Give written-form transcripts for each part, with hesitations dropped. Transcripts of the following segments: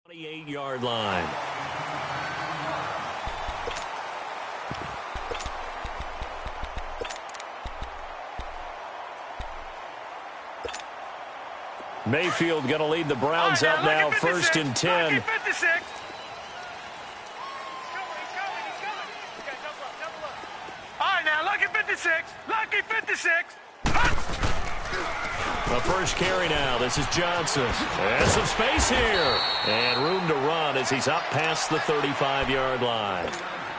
28-yard line. Mayfield going to lead the Browns up now, 1st and 10. Lucky 56. All right, now, lucky 56. Lucky 56. The first carry now. This is Johnson. There's some space here. And room to run as he's up past the 35-yard line.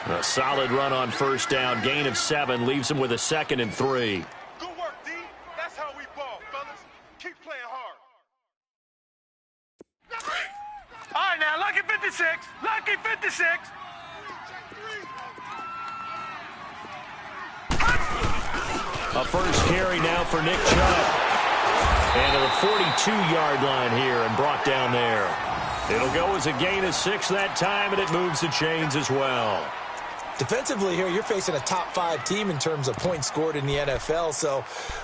A solid run on 1st down. Gain of 7 leaves him with a 2nd and 3. Good work, D. That's how we ball, fellas. Keep playing hard. All right, now, lucky 56. Lucky 56. A first carry now for Nick Chubb. And to the 42-yard line here and brought down there. It'll go as a gain of 6 that time, and it moves the chains as well. Defensively here, you're facing a top 5 team in terms of points scored in the NFL. So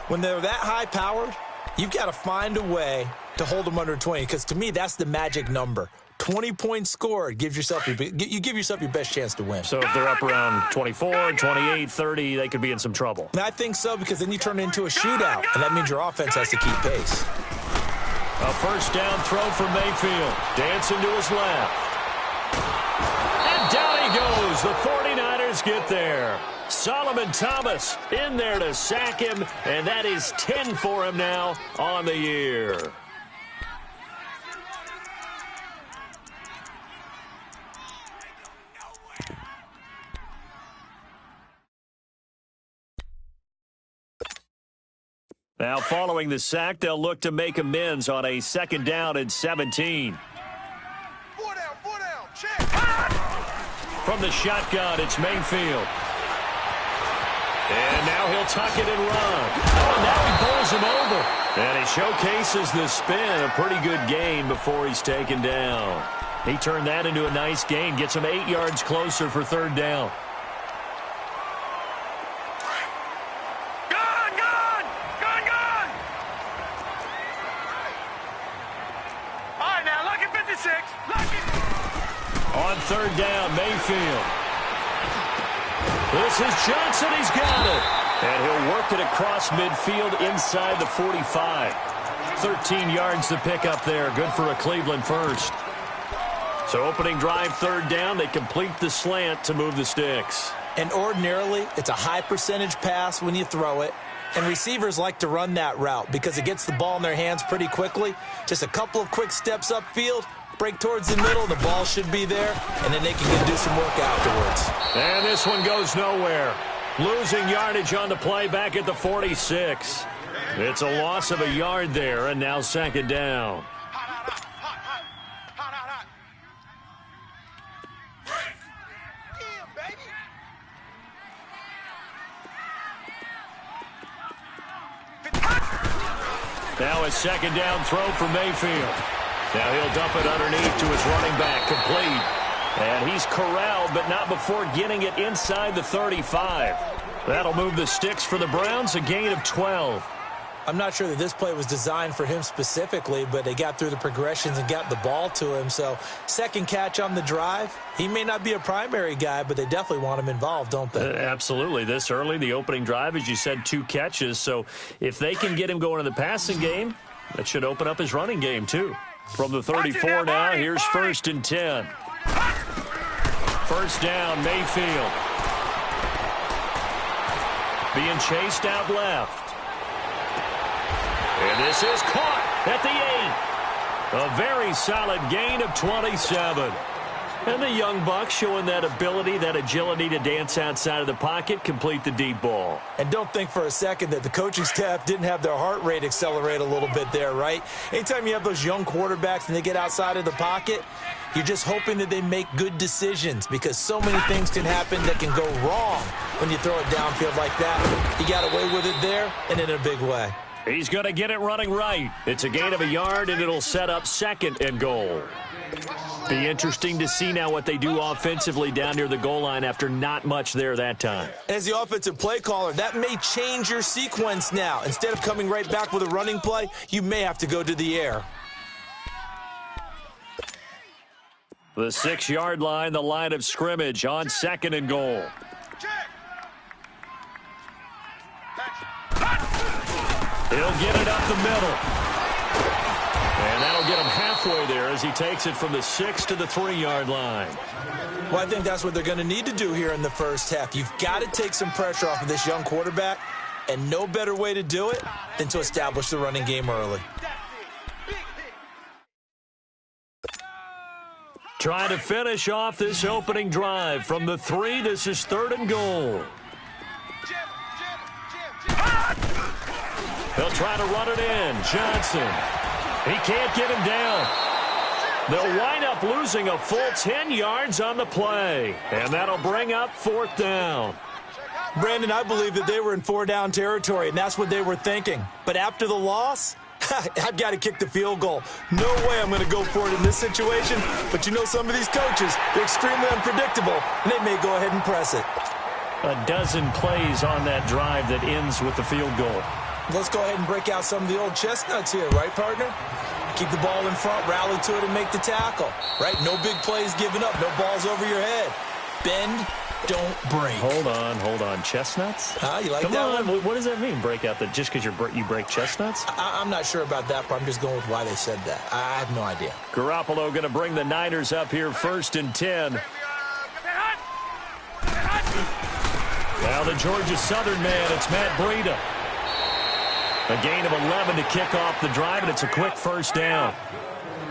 when they're that high-powered, you've got to find a way to hold them under 20. Because to me, that's the magic number. 20 points scored gives yourself you give yourself your best chance to win. So if they're up around 24, 28, 30, they could be in some trouble. And I think so, because then you turn it into a shootout, and that means your offense has to keep pace. A first down throw for Mayfield. Dancing to his left. And down he goes. The 49ers get there. Solomon Thomas in there to sack him, and that is 10 for him now on the year. Now, following the sack, they'll look to make amends on a 2nd down and 17. 4 down, check. From the shotgun, it's Mayfield. And now he'll tuck it and run. Oh, and now he pulls him over. And he showcases the spin, a pretty good gain before he's taken down. He turned that into a nice gain, gets him 8 yards closer for 3rd down. On 3rd down, Mayfield. This is Johnson. He's got it. And he'll work it across midfield inside the 45. 13 yards to pick up there. Good for a Cleveland first. So opening drive, 3rd down. They complete the slant to move the sticks. And ordinarily, it's a high percentage pass when you throw it. And receivers like to run that route because it gets the ball in their hands pretty quickly. Just a couple of quick steps upfield. Break towards the middle, the ball should be there, and then they can do some work afterwards. And this one goes nowhere. Losing yardage on the play back at the 46. It's a loss of a yard there, and now 2nd down. Now a 2nd down throw for Mayfield. Now he'll dump it underneath to his running back, complete. And he's corralled, but not before getting it inside the 35. That'll move the sticks for the Browns, a gain of 12. I'm not sure that this play was designed for him specifically, but they got through the progressions and got the ball to him. So 2nd catch on the drive. He may not be a primary guy, but they definitely want him involved, don't they? Absolutely. This early, the opening drive, as you said, 2 catches. So if they can get him going in the passing game, that should open up his running game too. From the 34 now, here's 1st and 10. 1st down, Mayfield. Being chased out left. And this is caught at the 8. A very solid gain of 27. And the young buck showing that ability, that agility to dance outside of the pocket, complete the deep ball. And don't think for a second that the coaching staff didn't have their heart rate accelerate a little bit there, right? Anytime you have those young quarterbacks and they get outside of the pocket, you're just hoping that they make good decisions because so many things can happen that can go wrong when you throw it downfield like that. He got away with it there and in a big way. He's going to get it running right. It's a gain of a yard, and it'll set up 2nd and goal. Be interesting to see now what they do offensively down near the goal line after not much there that time. As the offensive play caller, that may change your sequence now. Instead of coming right back with a running play, you may have to go to the air. The 6-yard line, the line of scrimmage on 2nd and goal. He'll get it up the middle. And that'll get him halfway there as he takes it from the 6 to the 3-yard line. Well, I think that's what they're going to need to do here in the first half. You've got to take some pressure off of this young quarterback, and no better way to do it than to establish the running game early. Trying to finish off this opening drive from the 3. This is 3rd and goal. They'll try to run it in. Johnson. He can't get him down. They'll wind up losing a full 10 yards on the play. And that'll bring up 4th down. Brandon, I believe that they were in 4-down territory, and that's what they were thinking. But after the loss, I've got to kick the field goal. No way I'm going to go for it in this situation. But you know, some of these coaches, they're extremely unpredictable, and they may go ahead and press it. A dozen plays on that drive that ends with the field goal. Let's go ahead and break out some of the old chestnuts here, right, partner? Keep the ball in front, rally to it, and make the tackle, right? No big plays given up, no balls over your head. Bend, don't break. Hold on. Chestnuts? You like Come that on. one? What does that mean, break out? Just because you break chestnuts? I'm not sure about that, but I'm just going with why they said that. I have no idea. Garoppolo going to bring the Niners up here 1st and 10. Now the Georgia Southern man, it's Matt Breida. A gain of 11 to kick off the drive, and it's a quick 1st down.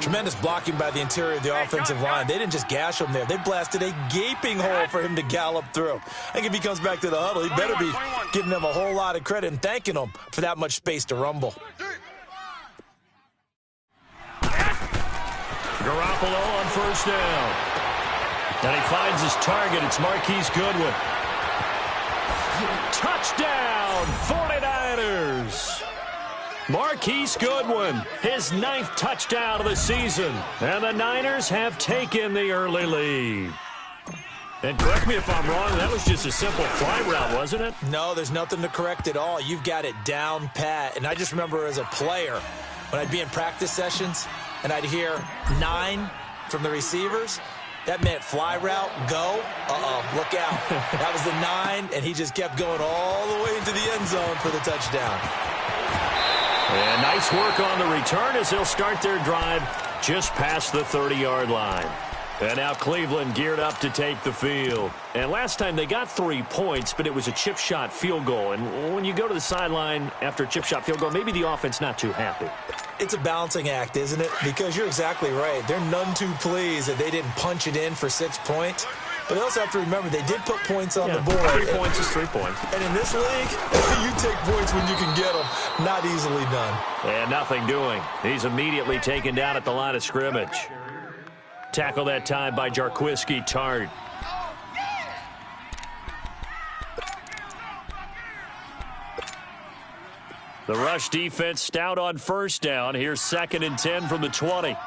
Tremendous blocking by the interior of the offensive line. They didn't just gash him there. They blasted a gaping hole for him to gallop through. I think if he comes back to the huddle, he better be giving them a whole lot of credit and thanking them for that much space to rumble. Garoppolo on 1st down. And he finds his target. It's Marquise Goodwin. Touchdown, 49ers. Marquise Goodwin, his 9th touchdown of the season. And the Niners have taken the early lead. And correct me if I'm wrong, that was just a simple fly route, wasn't it? No, there's nothing to correct at all. You've got it down pat. And I just remember as a player, when I'd be in practice sessions and I'd hear 9 from the receivers, that meant fly route, go, look out. That was the 9, and he just kept going all the way into the end zone for the touchdown. And nice work on the return as they'll start their drive just past the 30-yard line. And now Cleveland geared up to take the field. And last time they got 3 points, but it was a chip shot field goal. And when you go to the sideline after a chip shot field goal, maybe the offense not too happy. It's a balancing act, isn't it? Because you're exactly right. They're none too pleased that they didn't punch it in for 6 points. But they also have to remember they did put points on the board. 3 points is 3 points. And in this league, you take points when you can get them. Not easily done. And nothing doing. He's immediately taken down at the line of scrimmage. Tackle that time by Jarquiski Tart. The rush defense stout on 1st down. Here's 2nd and 10 from the 20.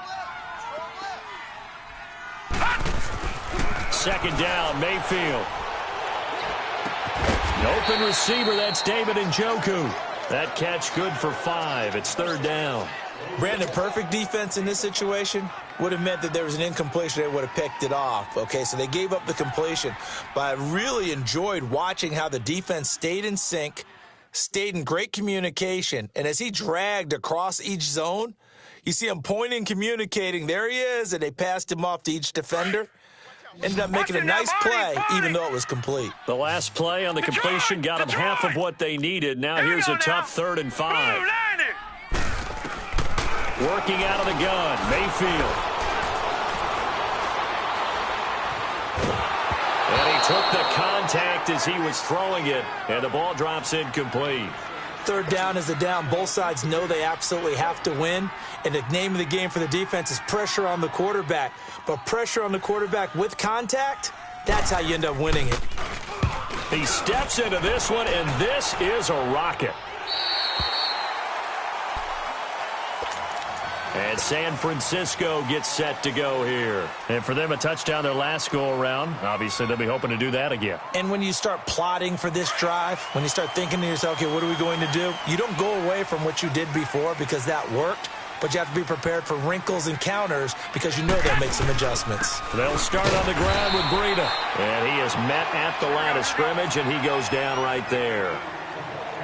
2nd down, Mayfield. An open receiver, that's David Njoku. That catch good for 5. It's 3rd down. Brandon, perfect defense in this situation would have meant that there was an incompletion. They would have picked it off. Okay, so they gave up the completion. But I really enjoyed watching how the defense stayed in sync, stayed in great communication. And as he dragged across each zone, you see him pointing, communicating. There he is, and they passed him off to each defender. Ended up making a nice play, even though it was complete. The last play on the completion got them half of what they needed. Now here's a tough 3rd and 5. Working out of the gun, Mayfield. And he took the contact as he was throwing it, and the ball drops incomplete. 3rd down is the down. Both sides know they absolutely have to win. And the name of the game for the defense is pressure on the quarterback. But pressure on the quarterback with contact, that's how you end up winning it. He steps into this one, and this is a rocket. And San Francisco gets set to go here. And for them, a touchdown their last go-around. Obviously, they'll be hoping to do that again. And when you start plotting for this drive, when you start thinking to yourself, okay, what are we going to do? You don't go away from what you did before because that worked. but you have to be prepared for wrinkles and counters because you know they'll make some adjustments. They'll start on the ground with Breida. And he is met at the line of scrimmage, and he goes down right there.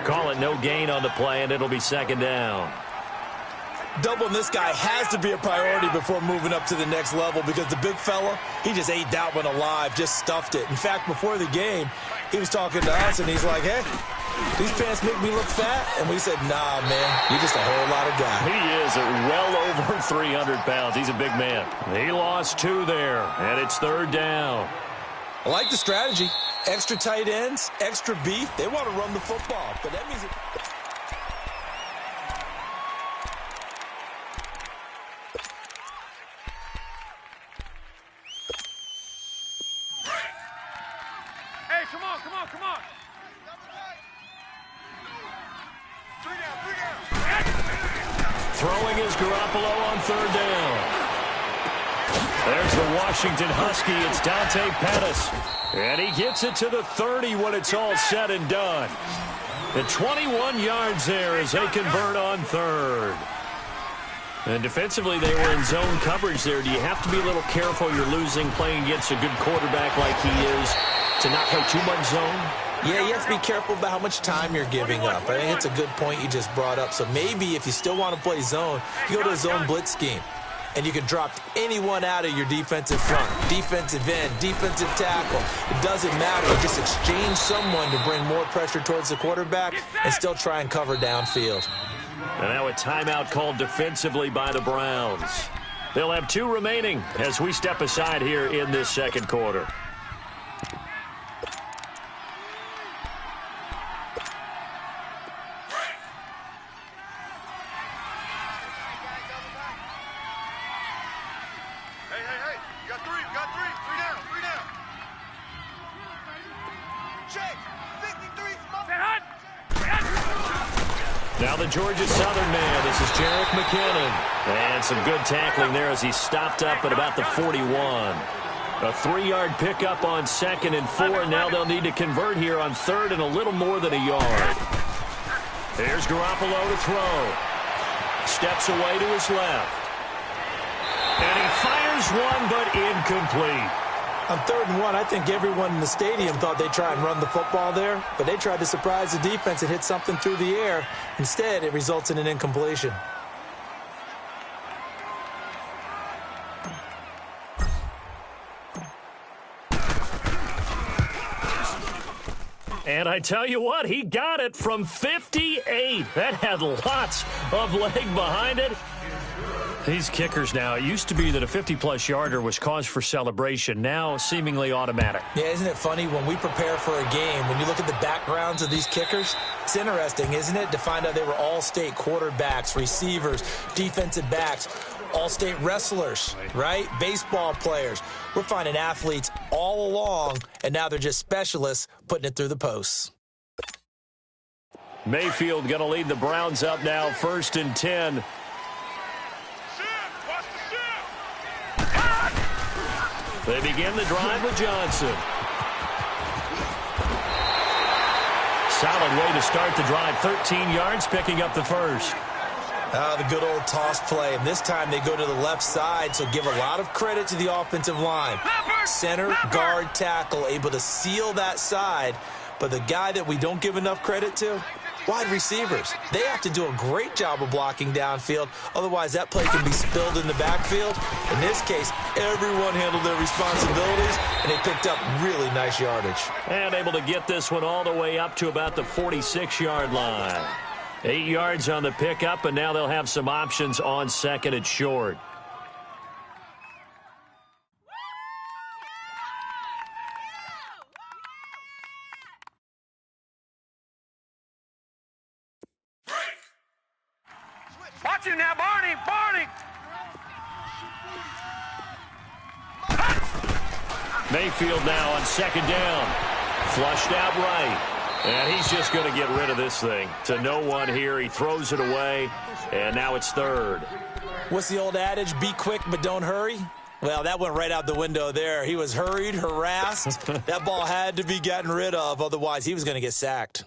Call it no gain on the play, and it'll be second down. Doubling this guy has to be a priority before moving up to the next level because the big fella, he just ate that one alive, just stuffed it. In fact, before the game, he was talking to us, and he's like, hey, these pants make me look fat? And we said, nah, man, you're just a whole lot of guy. He is at well over 300 pounds. He's a big man. He lost 2 there, and it's third down. I like the strategy. Extra tight ends, extra beef. They want to run the football, but that means Hey, come on, come on, come on. 3 down. Throwing is Garoppolo on third down. There's the Washington Husky. It's Dante Pettis. And he gets it to the 30 when it's all said and done. The 21 yards there as they convert on third. And defensively, they were in zone coverage there. Do you have to be a little careful? You're losing playing against a good quarterback like he is to not play too much zone? yeah, you have to be careful about how much time you're giving up. I think it's a good point you just brought up. So maybe if you still want to play zone, you go to a zone blitz scheme. And you can drop anyone out of your defensive front, defensive end, defensive tackle. It doesn't matter. You just exchange someone to bring more pressure towards the quarterback and still try and cover downfield. And now a timeout called defensively by the Browns. They'll have 2 remaining as we step aside here in this second quarter. Hey. You got 3. You got 3. 3 down. 3 down. Check. 53. Now the Georgia Southern man. This is Jerick McKinnon. And some good tackling there as he stopped up at about the 41. A 3-yard pickup on 2nd and 4. Now they'll need to convert here on 3rd and a little more than a yard. Here's Garoppolo to throw. Steps away to his left. And he fires one, but incomplete. On 3rd and 1, I think everyone in the stadium thought they'd try and run the football there, but they tried to surprise the defense and hit something through the air. Instead, it results in an incompletion. And I tell you what, he got it from 58. That had lots of leg behind it. These kickers now, it used to be that a 50-plus yarder was cause for celebration. Now, seemingly automatic. Yeah, isn't it funny when we prepare for a game, when you look at the backgrounds of these kickers, it's interesting, isn't it, to find out they were all-state quarterbacks, receivers, defensive backs, all-state wrestlers, right? Baseball players. We're finding athletes all along, and now they're just specialists putting it through the posts. Mayfield going to lead the Browns up now, 1st and 10. They begin the drive with Johnson. Solid way to start the drive. 13 yards, picking up the first. The good old toss play. And this time they go to the left side, so give a lot of credit to the offensive line. Center, guard, tackle, able to seal that side. But the guy that we don't give enough credit to, wide receivers. They have to do a great job of blocking downfield. Otherwise, that play can be spilled in the backfield. In this case, everyone handled their responsibilities, and they picked up really nice yardage. And able to get this one all the way up to about the 46-yard line. 8 yards on the pickup, and now they'll have some options on 2nd and short. Watch him now, Barney! Barney! Mayfield now on 2nd down. Flushed out right. And he's just going to get rid of this thing. To no one here. He throws it away. And now it's 3rd. What's the old adage? Be quick, but don't hurry. Well, that went right out the window there. He was hurried, harassed. That ball had to be gotten rid of. Otherwise, he was going to get sacked.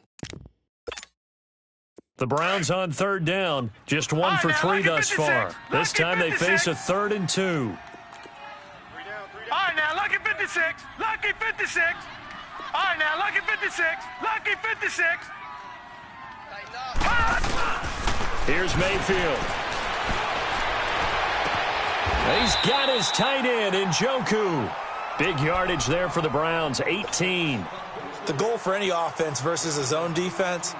The Browns on third down, just 1 for 3 thus far. This time they face a 3rd and 2. All right, now, lucky 56. Lucky 56. All right, now, lucky 56. Lucky 56. Here's Mayfield. He's got his tight end in Njoku. Big yardage there for the Browns, 18. The goal for any offense versus a zone defense,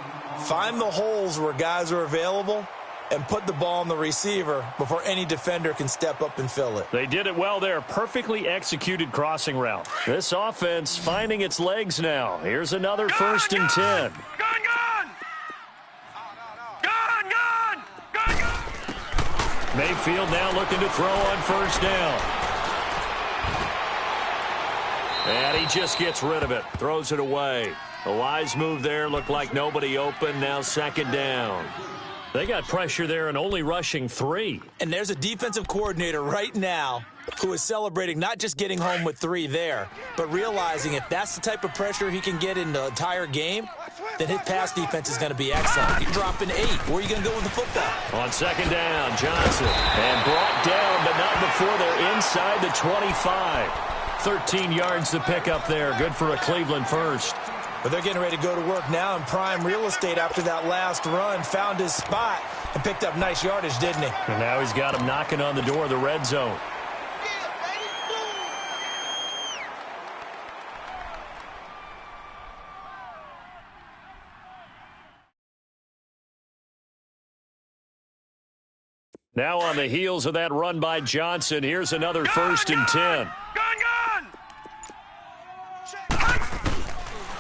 find the holes where guys are available and put the ball on the receiver before any defender can step up and fill it. They did it well there. Perfectly executed crossing route. This offense finding its legs now. Here's another 1st and 10. Mayfield now looking to throw on 1st down. And he just gets rid of it. Throws it away. A wise move there. Looked like nobody open. Now 2nd down. They got pressure there and only rushing 3. And there's a defensive coordinator right now who is celebrating not just getting home with 3 there, but realizing if that's the type of pressure he can get in the entire game, then his pass defense is going to be excellent. You're dropping 8. Where are you going to go with the football? On 2nd down, Johnson. And brought down, but not before they're inside the 25. 13 yards to pick up there. Good for a Cleveland first. But they're getting ready to go to work now in prime real estate after that last run. Found his spot and picked up nice yardage, didn't he? And now he's got him knocking on the door of the red zone. Now on the heels of that run by Johnson, here's another 1st and 10.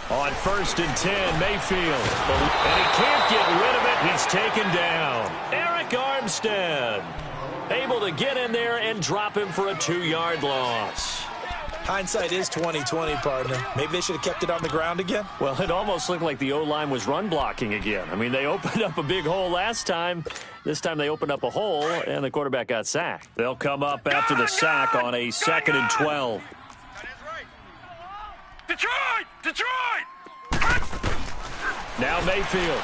On 1st and 10, Mayfield. And he can't get rid of it. He's taken down. Eric Armstead able to get in there and drop him for a 2-yard loss. Hindsight is 20/20, partner. Maybe they should have kept it on the ground again. Well, it almost looked like the O-line was run blocking again. I mean, they opened up a big hole last time. This time they opened up a hole, and the quarterback got sacked. They'll come up after the sack on a 2nd and 12. Detroit! Now Mayfield.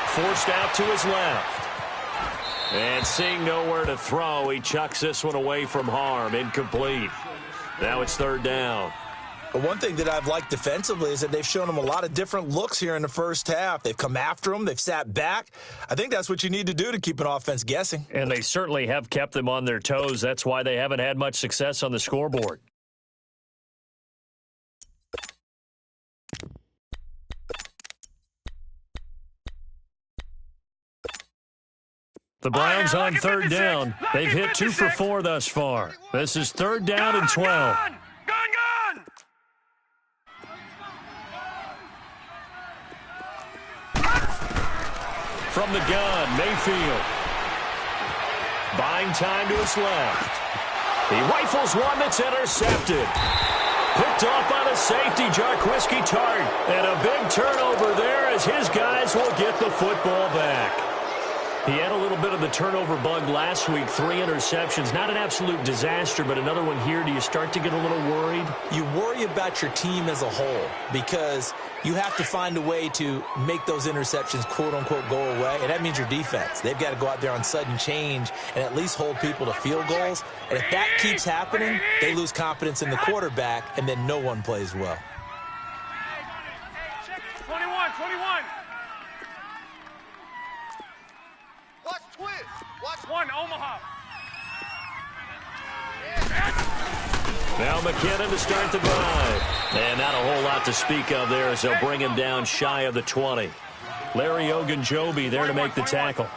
Forced out to his left. And seeing nowhere to throw, he chucks this one away from harm. Incomplete. Now it's 3rd down. But one thing that I've liked defensively is that they've shown him a lot of different looks here in the first half. They've come after him. They've sat back. I think that's what you need to do to keep an offense guessing. And they certainly have kept them on their toes. That's why they haven't had much success on the scoreboard. The Browns on 3rd down. They've hit 2 for 4 thus far. This is 3rd down and 12. From the gun, Mayfield. Buying time to his left. He rifles one that's intercepted. Picked off by the safety, Jarquiski Tart. And a big turnover there as his guys will get the football back. He had a little bit of the turnover bug last week, 3 interceptions. Not an absolute disaster, but another one here. Do you start to get a little worried? You worry about your team as a whole because you have to find a way to make those interceptions, quote-unquote, go away, and that means your defense. They've got to go out there on sudden change and at least hold people to field goals. And if that keeps happening, they lose confidence in the quarterback, and then no one plays well. 21. Watch one, Omaha. Now McKinnon to start the drive. And not a whole lot to speak of there as they'll bring him down shy of the 20. Larry Ogunjobi there to make the tackle.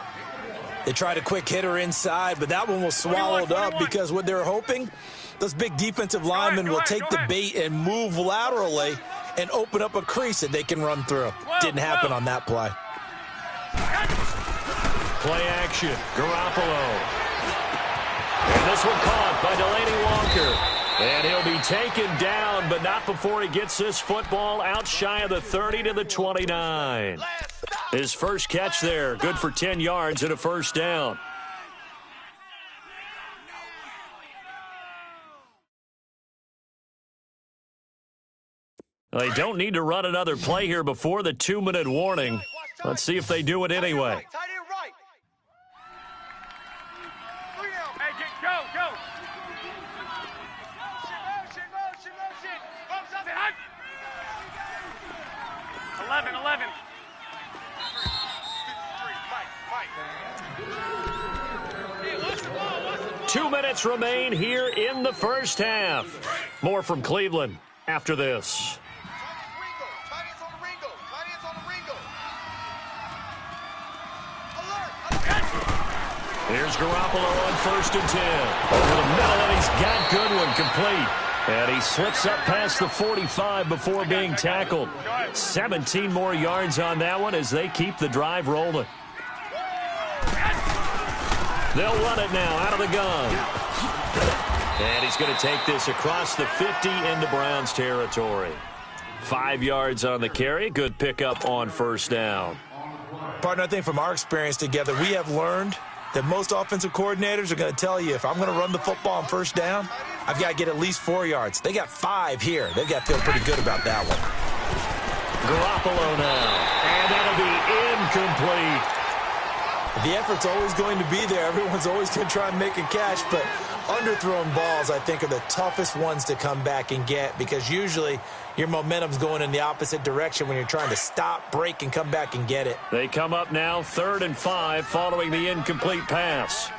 They tried a quick hitter inside, but that one was swallowed up because what they're hoping, those big defensive linemen will take the bait and move laterally and open up a crease that they can run through. Didn't happen on that play. Play action, Garoppolo. And this one caught by Delaney Walker. And he'll be taken down, but not before he gets this football out shy of the 30 to the 29. His first catch there, good for 10 yards and a 1st down. They don't need to run another play here before the 2-minute warning. Let's see if they do it anyway. Tight end right. 3 down. Hey, go. Motion. 11. Mike. 2 minutes remain here in the first half. More from Cleveland after this. Here's Garoppolo on 1st and 10. Over the middle, and he's got Goodwin complete. And he slips up past the 45 before being tackled. 17 more yards on that one as they keep the drive rolling. They'll run it now out of the gun. And he's going to take this across the 50 into Browns territory. 5 yards on the carry. Good pickup on 1st down. Partner, I think from our experience together, we have learned that most offensive coordinators are going to tell you, if I'm going to run the football on 1st down, I've got to get at least 4 yards. They got 5 here. They've got to feel pretty good about that one. Garoppolo now. And that'll be incomplete. The effort's always going to be there. Everyone's always going to try and make a catch, but underthrown balls, I think, are the toughest ones to come back and get, because usually your momentum's going in the opposite direction when you're trying to stop, break, and come back and get it. They come up now 3rd and 5 following the incomplete pass.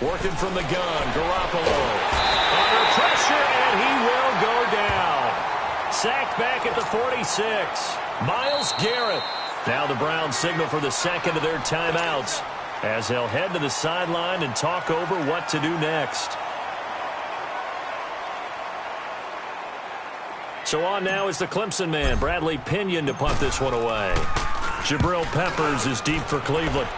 Working from the gun, Garoppolo. Under pressure, and he will go down. Sacked back at the 46. Myles Garrett. Now the Browns signal for the second of their timeouts as they'll head to the sideline and talk over what to do next. So on now is the Clemson man, Bradley Pinion, to punt this one away. Jabril Peppers is deep for Cleveland.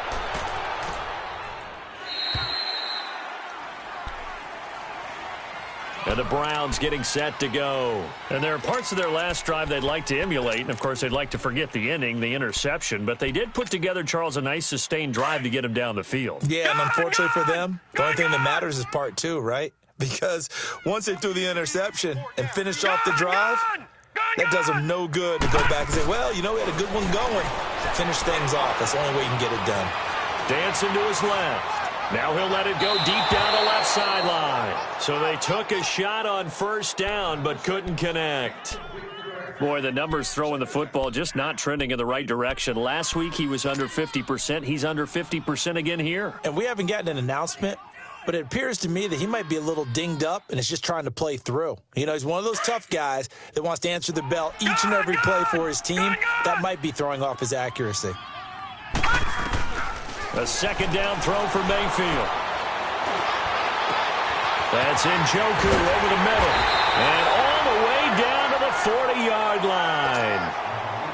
And the Browns getting set to go. And there are parts of their last drive they'd like to emulate. And, of course, they'd like to forget the ending, the interception. But they did put together, Charles, a nice sustained drive to get him down the field. Yeah, and unfortunately for them, the only thing that matters is part 2, right? Because once they threw the interception and finished off the drive, that does them no good to go back and say, well, you know, we had a good one going. Finish things off. That's the only way you can get it done. Dancing to his left. Now he'll let it go deep down the left sideline. So they took a shot on 1st down but couldn't connect. Boy, the numbers throwing the football just not trending in the right direction. Last week he was under 50%. He's under 50% again here. And we haven't gotten an announcement, but it appears to me that he might be a little dinged up and is just trying to play through. You know, he's one of those tough guys that wants to answer the bell each and every play for his team. That might be throwing off his accuracy. A 2nd down throw for Mayfield. That's Njoku over the middle. And all the way down to the 40-yard line.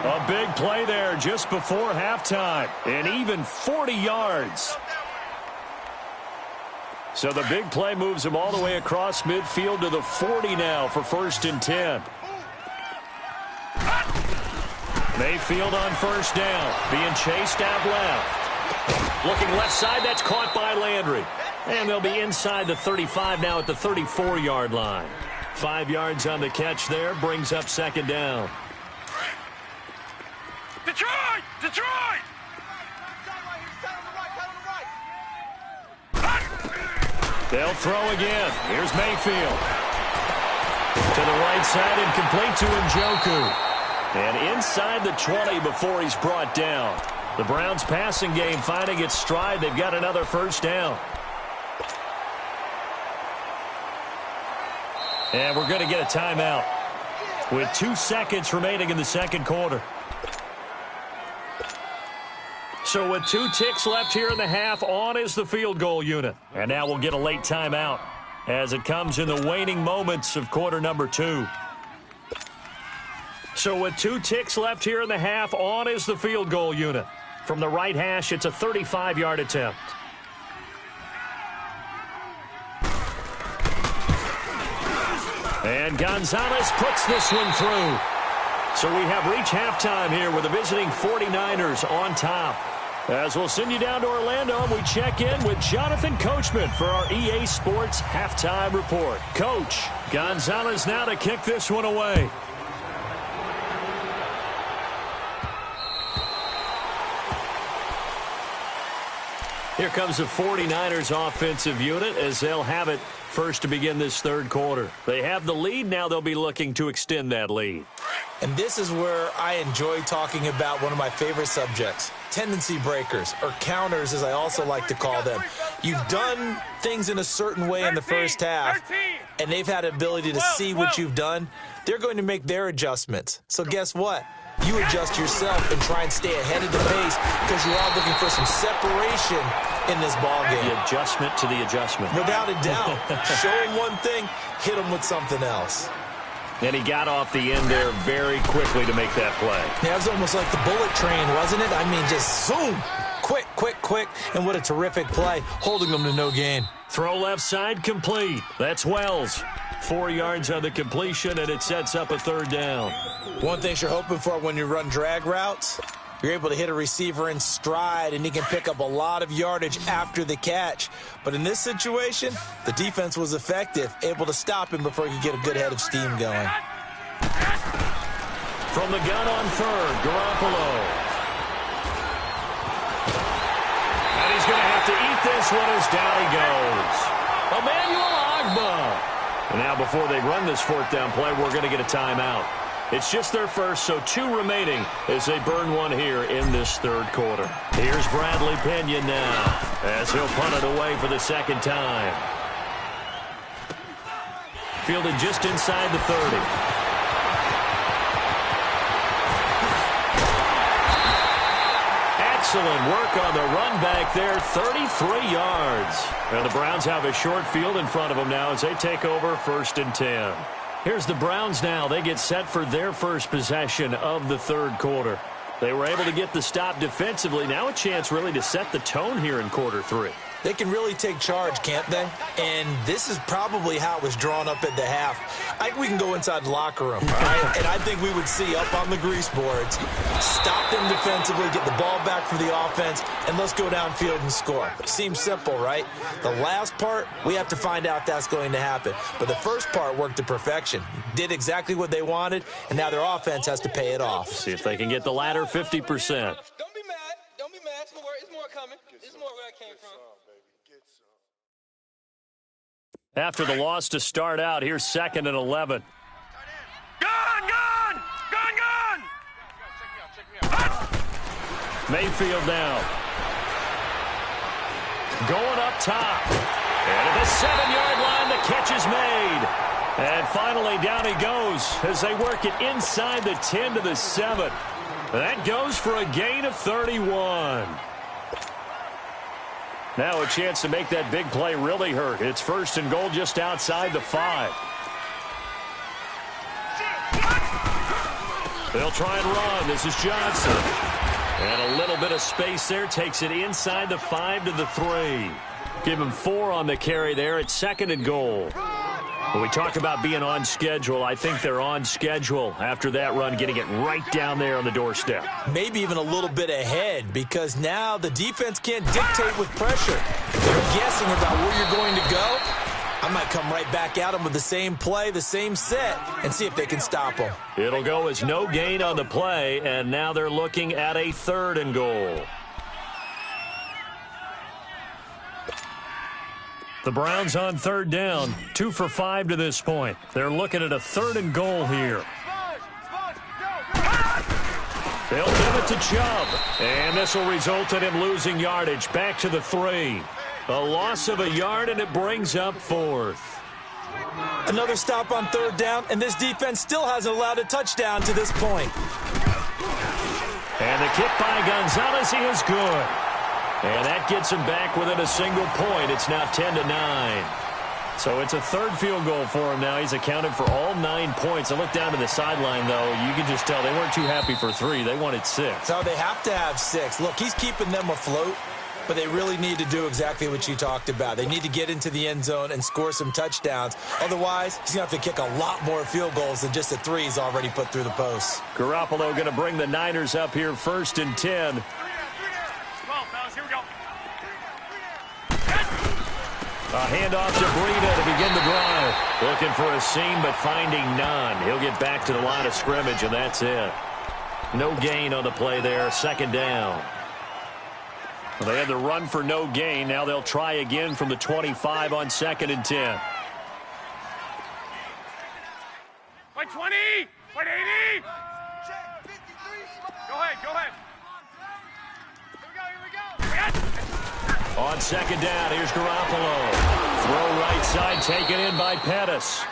A big play there just before halftime. And even 40 yards. So the big play moves him all the way across midfield to the 40 now for 1st and 10. Mayfield on 1st down. Being chased out left. Looking left side, that's caught by Landry. And they'll be inside the 35 now at the 34-yard line. 5 yards on the catch there, brings up 2nd down. Detroit! They'll throw again. Here's Mayfield. To the right side and complete to Njoku. And inside the 20 before he's brought down. The Browns passing game finding its stride. They've got another 1st down. And we're going to get a timeout with 2 seconds remaining in the 2nd quarter. So with 2 ticks left here in the half, on is the field goal unit. And now we'll get a late timeout as it comes in the waning moments of quarter number 2. So with 2 ticks left here in the half, on is the field goal unit. From the right hash, it's a 35-yard attempt. And Gonzalez puts this one through. So we have reached halftime here with the visiting 49ers on top. As we'll send you down to Orlando, and we check in with Jonathan Coachman for our EA Sports Halftime Report. Coach, Gonzalez now to kick this one away. Here comes the 49ers offensive unit as they'll have it first to begin this third quarter. They have the lead. Now they'll be looking to extend that lead. And this is where I enjoy talking about one of my favorite subjects, tendency breakers, or counters as I also like to call them. You've done things in a certain way in the first half, and they've had the ability to see what you've done. They're going to make their adjustments. So guess what? You adjust yourself and try and stay ahead of the pace because you're all looking for some separation in this ballgame. The adjustment to the adjustment. Without a doubt. Show them one thing, hit them with something else. And he got off the end there very quickly to make that play. Yeah, it was almost like the bullet train, wasn't it? I mean, just zoom. Quick, quick, quick. And what a terrific play, holding them to no gain. Throw left side complete. That's Wells. 4 yards on the completion, and it sets up a third down. One thing you're hoping for when you run drag routes, you're able to hit a receiver in stride, and he can pick up a lot of yardage after the catch. But in this situation, the defense was effective, able to stop him before he could get a good head of steam going. From the gun on third, Garoppolo. And he's going to have to eat this one as down he goes. Emmanuel Ogbah. And now before they run this fourth down play, we're going to get a timeout. It's just their first, so 2 remaining as they burn one here in this third quarter. Here's Bradley Pena now as he'll punt it away for the second time. Fielded just inside the 30. Excellent work on the run back there, 33 yards. And the Browns have a short field in front of them now as they take over 1st and 10. Here's the Browns now. They get set for their first possession of the third quarter. They were able to get the stop defensively. Now a chance really to set the tone here in quarter 3. They can really take charge, can't they? And this is probably how it was drawn up at the half. I think we can go inside the locker room, all right? And I think we would see up on the grease boards, stop them defensively, get the ball back for the offense, and let's go downfield and score. Seems simple, right? The last part, we have to find out that's going to happen. But the first part worked to perfection. Did exactly what they wanted, and now their offense has to pay it off. See if they can get the latter 50%. Don't be mad. Don't be mad. It's more coming. It's more where I came from. After the loss to start out, here's 2nd and 11. Gun! Mayfield now. Going up top. And at the 7-yard line, the catch is made. And finally, down he goes as they work it inside the 10 to the 7. That goes for a gain of 31. Now a chance to make that big play really hurt. It's 1st and goal just outside the 5. They'll try and run. This is Johnson. And a little bit of space there. Takes it inside the 5 to the 3. Give him 4 on the carry there at 2nd and goal. When we talk about being on schedule, I think they're on schedule after that run, getting it right down there on the doorstep. Maybe even a little bit ahead because now the defense can't dictate with pressure. They're guessing about where you're going to go. I might come right back at them with the same play, the same set, and see if they can stop them. It'll go as no gain on the play, and now they're looking at a 3rd and goal. The Browns on 3rd down, 2 for 5 to this point. They're looking at a 3rd and goal here. They'll give it to Chubb, and this will result in him losing yardage back to the 3. A loss of a yard, and it brings up 4th. Another stop on 3rd down, and this defense still hasn't allowed a touchdown to this point. And the kick by Gonzalez, he is good. And that gets him back within a single point. It's now 10 to 9. So it's a 3rd field goal for him now. He's accounted for all 9 points. I look down to the sideline, though. You can just tell they weren't too happy for 3. They wanted 6. So they have to have 6. Look, he's keeping them afloat, but they really need to do exactly what you talked about. They need to get into the end zone and score some touchdowns. Otherwise, he's going to have to kick a lot more field goals than just the 3 he's already put through the posts. Garoppolo going to bring the Niners up here 1st and 10. A handoff to Breida to begin the drive. Looking for a seam, but finding none. He'll get back to the line of scrimmage, and that's it. No gain on the play there. 2nd down. Well, they had the run for no gain. Now they'll try again from the 25 on 2nd and 10. Wait 20! Wait 80! Go ahead, go ahead. Here we go. On 2nd down, here's Garoppolo. Throw right side, taken in by Pettis.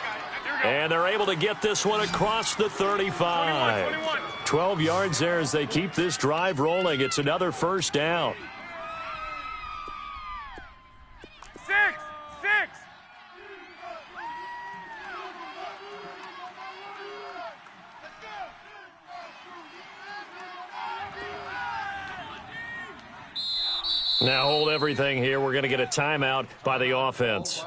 And they're able to get this one across the 35. 21. 12 yards there as they keep this drive rolling. It's another first down. 6. Now hold everything here. We're going to get a timeout by the offense.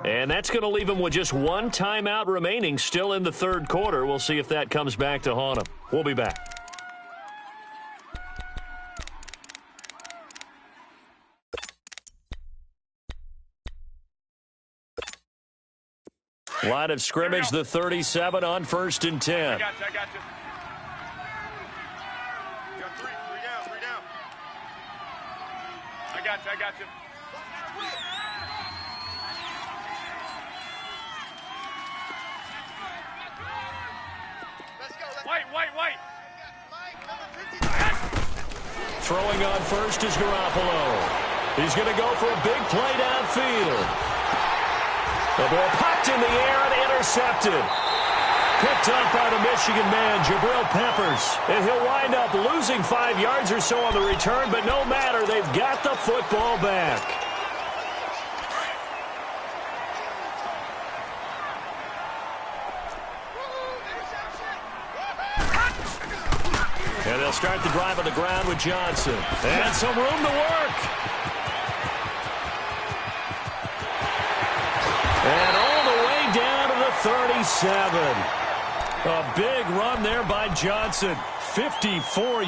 And that's going to leave them with just one timeout remaining still in the third quarter. We'll see if that comes back to haunt them. We'll be back. Line of scrimmage, the 37 on 1st and 10. I got you. You got three down. I got you. White. Throwing on first is Garoppolo. He's going to go for a big play downfield. The ball popped in the air and intercepted. Picked up by the Michigan man, Jabril Peppers. And he'll wind up losing 5 yards or so on the return, but no matter, they've got the football back. And they'll start the drive on the ground with Johnson. And some room to work. And all the way down to the 37. A big run there by Johnson. 54